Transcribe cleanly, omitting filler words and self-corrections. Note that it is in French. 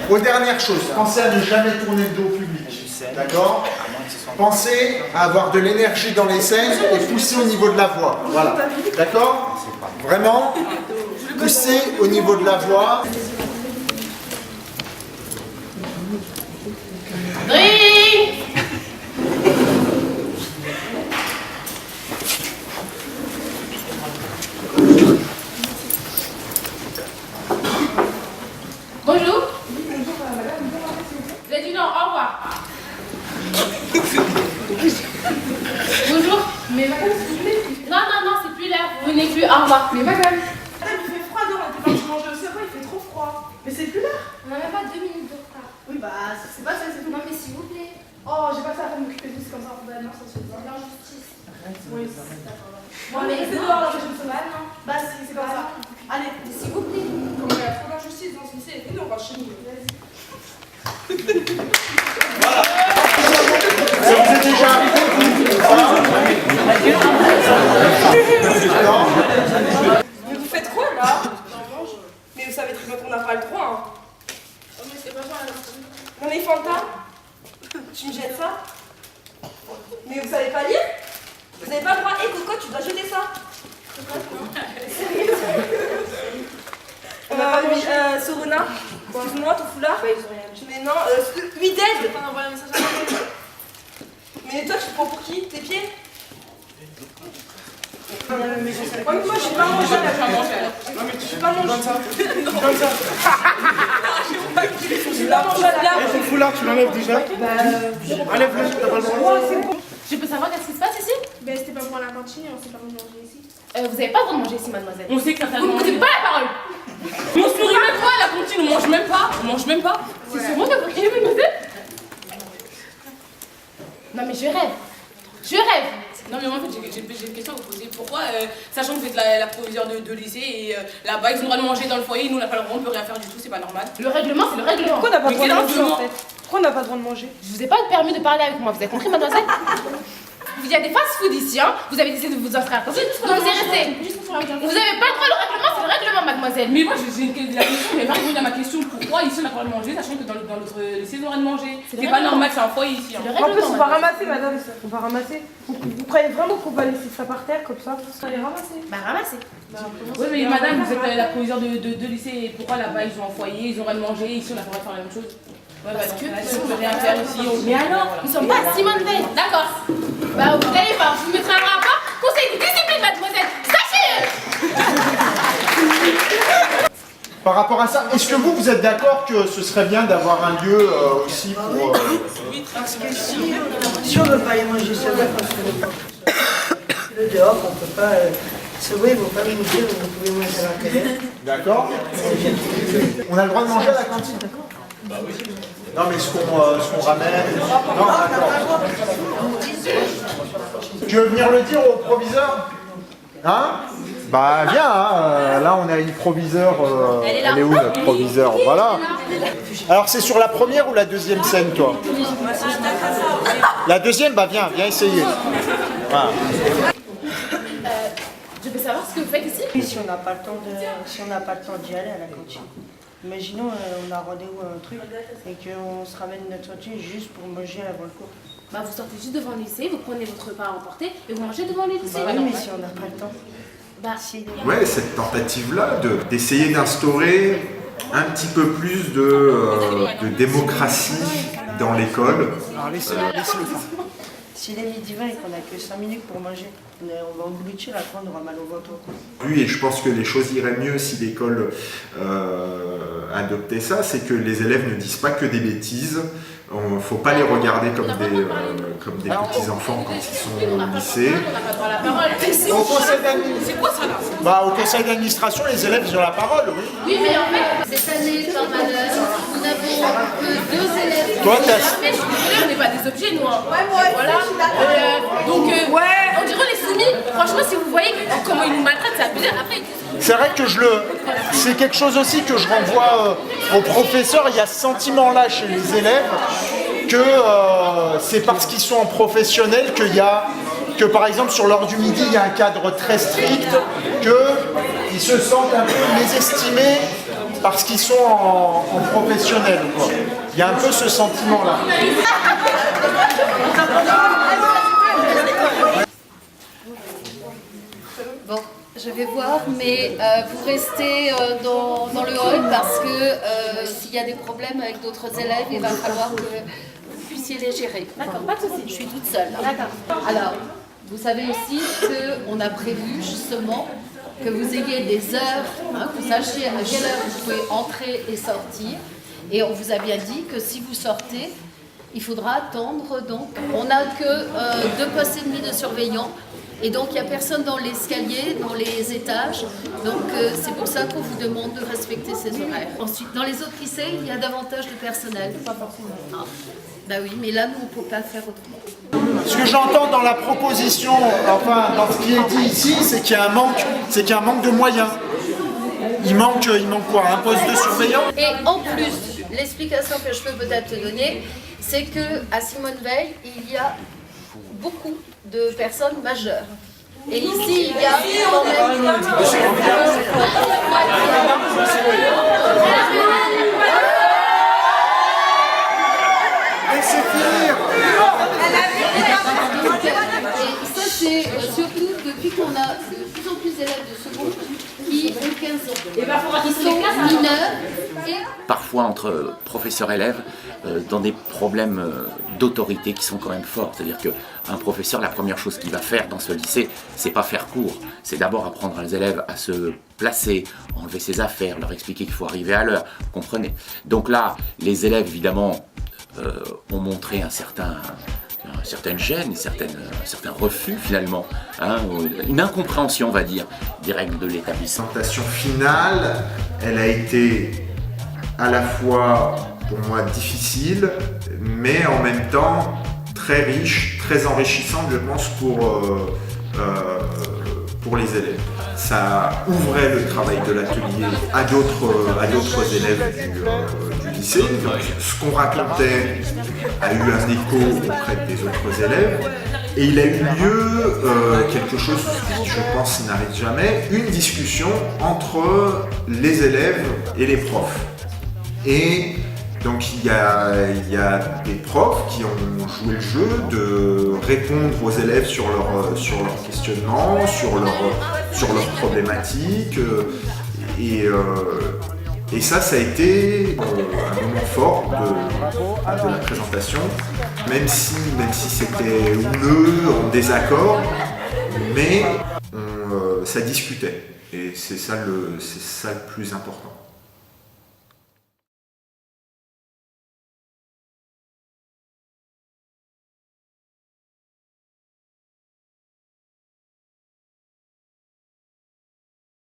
aux dernières choses. Pensez à ne jamais tourner le dos au public. D'accord? Pensez à avoir de l'énergie dans les scènes et pousser au niveau de la voix. Voilà. D'accord? Vraiment, poussez au niveau de la voix. Bonjour. Vous êtes une heure, au revoir. Bonjour. Mais madame, s'il vous plaît. Non, c'est plus l'heure. Vous venez plus, au revoir. Mais madame. Madame, il fait froid dehors, on était parti manger au cerveau, il fait trop froid. Mais c'est plus l'heure. On n'a même pas 2 minutes de retard. Oui, bah, c'est pas ça, c'est tout. Non, mais s'il vous plaît. Oh, j'ai pas ça à m'occuper de vous, c'est comme ça, bah, non, ça se fait pas. L'injustice. Oui, d'accord. Moi, mais c'est non, dehors, là, je je me sais pas, non. Bah, c'est comme ça. Allez, S'il vous plaît. comme il y a trop d'injustice dans ce lycée, et nous, on va chez nous. Vas-y. Ça vous est déjà arrivé? Mais vous faites quoi, là? Mais vous savez très bien qu'on n'a pas le droit, hein. Oh, mais c'est pas moi, alors. Non, mais Fanta, tu me jettes ça? Mais vous savez pas lire? Vous avez pas le droit. Hé, Coco, tu dois jeter ça. Sorona, excuse-moi, ton foulard. Mais non, 8 aides. Mais toi, tu te prends pour qui? Tes pieds? Ouais, mais moi, je suis pas mangée là. Je suis pas mangée. Je suis pas mangée là. Ton foulard, tu l'enlèves déjà? Enlève-le, t'as pas le droit. Je peux savoir qu'est-ce qui se passe ici? Ben, c'était pas pour la cantine, on s'est pas manger ici. Vous avez pas le droit de manger ici, mademoiselle. On sait que ça Vous ne m'écoutez pas la parole. On se nourrit même pas à la cantine, on mange même pas. On mange même pas. C'est sur moi que vous criez, mademoiselle? Non, mais je rêve. Je rêve. Non mais en fait j'ai une question à vous poser. Pourquoi, sachant que vous êtes la proviseure de lycée et là-bas ils ont le droit de manger dans le foyer, nous on n'a pas le droit, on peut rien faire du tout, c'est pas normal. Le règlement, c'est le règlement. Pourquoi on n'a pas le droit de quel manger en argument? fait? Pourquoi on n'a pas le droit de manger? Je vous ai pas permis de parler avec moi, vous avez compris, mademoiselle? Il y a des fast-food ici, hein. Vous avez décidé de vous inscrire. Donc vous êtes resté. Vous avez pas le droit, le règlement, c'est le règlement, mademoiselle. Mais moi j'ai la question, mais pas répondu à ma question, pourquoi ici on n'a pas le droit de manger, sachant que dans notre lycée on a le droit de manger. C'est pas normal, c'est un foyer ici. C'est le En plus, règlement, on va mademoiselle. ramasser, madame. On va ramasser. Vous croyez vraiment qu'on va laisser ça par terre comme ça? On va les ramasser. Bah, ramassez. Oui mais madame, vous êtes la proviseure de lycée, et pourquoi là-bas ils ont un foyer, ils ont le droit de manger, ici on n'a pas le droit de faire la même chose? Ouais, Parce bah, que- donc, là, si on peut rien faire ici, on... Mais alors, nous sommes pas Simone Veil, d'accord? Bah, vous allez voir, je vous mettrai un rapport. Conseil de discipline, mademoiselle. Sachez-le. Par rapport à ça, est-ce que vous êtes d'accord que ce serait bien d'avoir un lieu aussi pour... Parce que si on ne veut pas aller manger ça, parce que le dehors, on ne peut pas... C'est vrai, ils ne vont pas nous dire que vous pouvez manger à la télé. D'accord? On a le droit de manger à la cantine? Non, mais ce qu'on ramène... Non, d'accord. Tu veux venir le dire au proviseur? Hein? Bah viens, hein. Là on a une proviseure, elle est où notre proviseure? Voilà. Alors c'est sur la première ou la deuxième scène toi? La deuxième, bah viens essayer. Voilà. Je peux savoir ce que vous faites ici? Et si on n'a pas le temps d'y aller à la cantine. Imaginons, on a rendez-vous à un truc et qu'on se ramène notre cantine juste pour manger avant le cours. Bah, vous sortez juste devant le lycée, vous prenez votre repas à emporter et vous mangez devant le lycée. Bah oui, mais si on n'a pas le temps. Bah, Ouais, cette tentative-là d'essayer d'instaurer un petit peu plus de démocratie dans l'école. Alors laissez-le faire. S'il est midi 20 et qu'on n'a que 5 minutes pour manger, on va engloutir, après on aura mal au ventre. Oui, et je pense que les choses iraient mieux si l'école adoptait ça, c'est que les élèves ne disent pas que des bêtises. Il ne faut pas les regarder comme des petits-enfants quand ils sont au lycée. Au conseil d'administration. C'est quoi ça là? Bah, au conseil d'administration, les élèves ils ont la parole, oui. oui, mais en fait, cette année, par malheur, nous n'avons que 2 élèves. Toi, t'as... Mais je suis désolée, on n'est pas des objets, nous. Hein. Voilà. Donc, on dirait les soumis. Franchement, si vous voyez comment ils nous maltraitent, c'est abusé. Après, C'est vrai que c'est quelque chose aussi que je renvoie aux professeurs. Il y a ce sentiment-là chez les élèves que c'est parce qu'ils sont en professionnel que par exemple sur l'heure du midi, il y a un cadre très strict, qu'ils se sentent un peu mésestimés parce qu'ils sont en professionnel, quoi. Il y a un peu ce sentiment-là. Bon, je vais voir, mais vous restez dans le hall parce que s'il y a des problèmes avec d'autres élèves, il va falloir que vous puissiez les gérer. D'accord, pas de souci. Je suis toute seule. D'accord. Alors, vous savez aussi qu'on a prévu justement que vous ayez des heures, que vous sachiez à quelle heure vous pouvez entrer et sortir. Et on vous a bien dit que si vous sortez, il faudra attendre. Donc, on n'a que 2 postes et demi de surveillants. Et donc, il n'y a personne dans l'escalier, dans les étages. Donc, c'est pour ça qu'on vous demande de respecter ces horaires. Ensuite, dans les autres lycées, il y a davantage de personnel. Pas forcément. Ah. Ben oui, mais là, nous, on ne peut pas faire autrement. Ce que j'entends dans la proposition, enfin, dans ce qui est dit ici, c'est qu'il y a un manque de moyens. Il manque quoi? Un poste de surveillant? Et en plus, l'explication que je peux peut-être te donner, c'est qu'à Simone Veil, il y a beaucoup de personnes majeures. Et ici, il y a quand même... Laissez finir. Et ça, c'est surtout depuis qu'on a de plus en plus d'élèves de seconde qui ont 15 ans, qui sont mineurs. Parfois entre professeurs-élèves dans des problèmes d'autorité qui sont quand même forts. C'est-à-dire qu'un professeur, la première chose qu'il va faire dans ce lycée, c'est pas faire cours, c'est d'abord apprendre aux élèves à se placer, enlever ses affaires, leur expliquer qu'il faut arriver à l'heure, vous comprenez. Donc là, les élèves évidemment ont montré une certaine gêne, un certain refus finalement, une incompréhension on va dire, des règles de l'établissement. La présentation finale, elle a été à la fois pour moi difficile, mais en même temps très riche, très enrichissante je pense pour les élèves. Ça ouvrait le travail de l'atelier à d'autres élèves du lycée. Donc, ce qu'on racontait a eu un écho auprès des autres élèves. Et il a eu lieu quelque chose qui, je pense, n'arrive jamais, une discussion entre les élèves et les profs. Et donc il y a des profs qui ont joué le jeu de répondre aux élèves sur leurs questionnements, sur leurs problématiques. Et ça a été un moment fort de la présentation, même si c'était houleux, en désaccord, mais ça discutait. Et c'est ça le plus important.